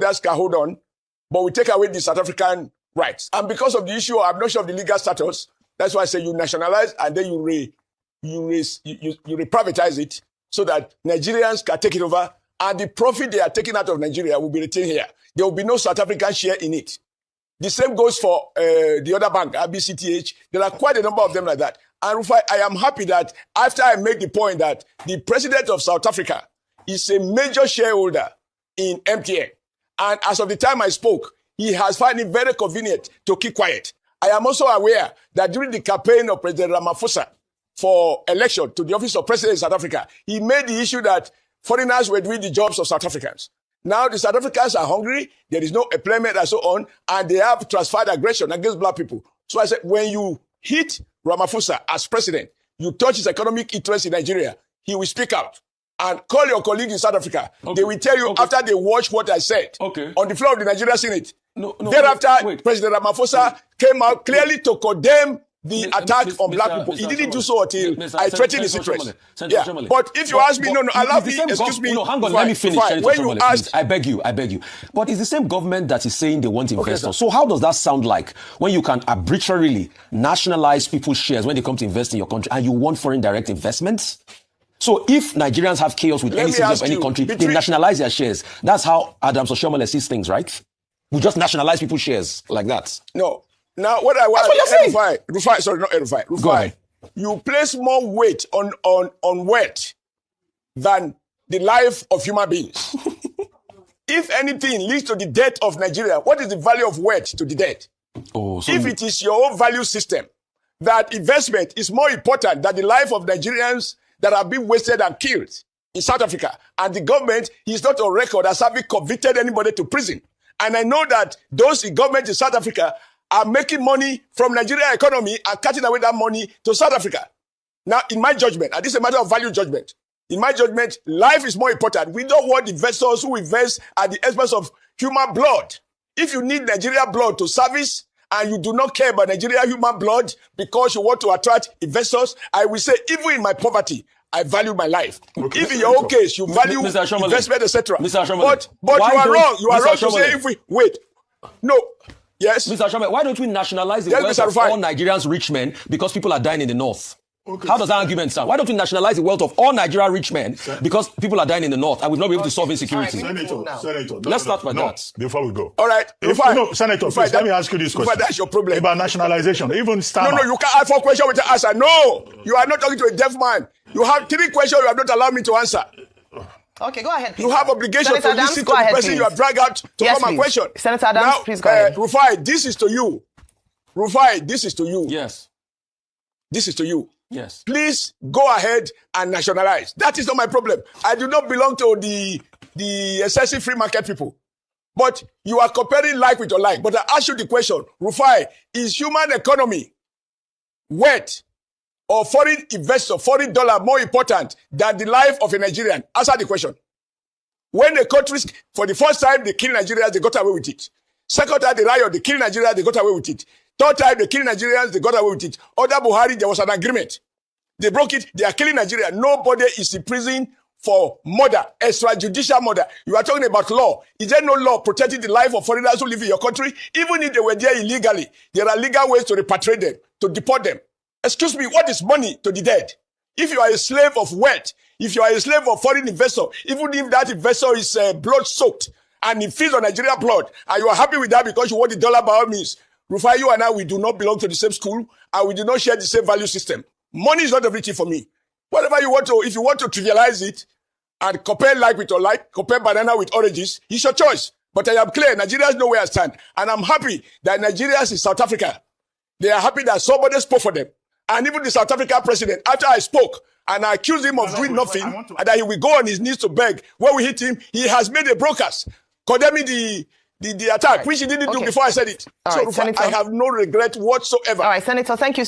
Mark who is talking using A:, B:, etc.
A: others can hold on, but we take away the South African rights. And because of the issue, I'm not sure of the legal status. That's why I say you nationalize and then you reprivatize it so that Nigerians can take it over, and the profit they are taking out of Nigeria will be retained here. There will be no South African share in it. The same goes for the other bank, RBCTH. There are quite a number of them like that. And Rufai, I am happy that after I made the point that the president of South Africa is a major shareholder in MTN, and as of the time I spoke, he has found it very convenient to keep quiet. I am also aware that during the campaign of President Ramaphosa for election to the office of President in South Africa, he made the issue that foreigners were doing the jobs of South Africans. Now the South Africans are hungry, there is no employment and so on, and they have transferred aggression against black people. So I said, when you hit Ramaphosa as president, you touch his economic interest in Nigeria, he will speak out. And call your colleagues in South Africa. Okay. They will tell you after they watch what I said on the floor of the Nigerian Senate. Thereafter, President Ramaphosa came out clearly to condemn the attack on black people. He didn't do so until I threatened his interest. Yeah. But if you ask me, allow me, excuse me.
B: No, hang on, let me finish. When you ask, I beg you. But it's the same government that is saying they want investors. Okay, so how does that sound like when you can arbitrarily nationalize people's shares when they come to invest in your country and you want foreign direct investments? So if Nigerians have chaos with any citizen of any country, they nationalize their shares. That's how Oshomole sees things, right? We just nationalize people's shares like that.
A: No. Now, what I want, Rufai, sorry, not Rufai.
B: Go ahead.
A: You place more weight on wealth than the life of human beings. If anything leads to the death of Nigeria, what is the value of wealth to the death? If it is your own value system, that investment is more important than the life of Nigerians that have been wasted and killed in South Africa, and the government is not on record as having convicted anybody to prison. And I know that those in government in South Africa are making money from Nigerian economy and cutting away that money to South Africa. Now, in my judgment, and this is a matter of value judgment, in my judgment, life is more important. We don't want investors who invest at the expense of human blood. If you need Nigerian blood to service, and you do not care about Nigerian human blood because you want to attract investors, I will say, even in my poverty, I value my life. Okay. If in your own case, you value investment, etc. But you are wrong. You are wrong to say if we... Wait. No. Yes?
B: Mr. Oshomole, why don't we nationalize the wealth of all Nigerians rich men because people are dying in the north? Okay. How does that argument sound? Why don't we nationalize the wealth of all Nigerian rich men because people are dying in the north and we've not been able to solve insecurity?
C: Senator.
B: Let's start by that.
C: Before we go.
A: All right.
C: Senator, please, let me ask you this question.
A: That's your problem.
C: About nationalization. Even Starmer.
A: No, you can't ask for a question with the answer. No, you are not talking to a deaf man. You have 3 questions you have not allowed me to answer.
D: Okay, go ahead, please.
A: You have obligation to listen to the person you have dragged out to come and question.
D: Senator Adams,
A: now,
D: please go ahead.
A: Rufai, this is to you. Rufai, this is to you.
B: Yes.
A: This is to you.
B: Yes.
A: Please go ahead and nationalize. That is not my problem. I do not belong to the excessive free market people. But you are comparing like with your like. But I ask you the question, Rufai, is human economy, wealth, or foreign investor, foreign dollar more important than the life of a Nigerian? Answer the question. When the countries, for the first time, they kill Nigerians, they got away with it. Second time, they riot, they kill Nigerians, they got away with it. Third time, they kill Nigerians, they got away with it. Under Buhari, there was an agreement. They broke it, they are killing Nigeria. Nobody is in prison for murder, extrajudicial murder. You are talking about law. Is there no law protecting the life of foreigners who live in your country? Even if they were there illegally, there are legal ways to repatriate them, to deport them. Excuse me, what is money to the dead? If you are a slave of wealth, if you are a slave of foreign investor, even if that investor is blood-soaked and he feeds on Nigerian blood, and you are happy with that because you want the dollar by all means, Rufai, you and I, we do not belong to the same school, and we do not share the same value system. Money is not everything for me. Whatever you want to, if you want to trivialize it and compare like with your like, compare banana with oranges, it's your choice. But I am clear, Nigerians know where I stand. And I'm happy that Nigerians in South Africa, they are happy that somebody spoke for them. And even the South African president, after I spoke and I accused him of doing nothing, and that he will go on his knees to beg, when we hit him, he has made a broadcast condemning the attack, which he didn't do before I said it. So I have no regret whatsoever.
D: All right, Senator, thank you.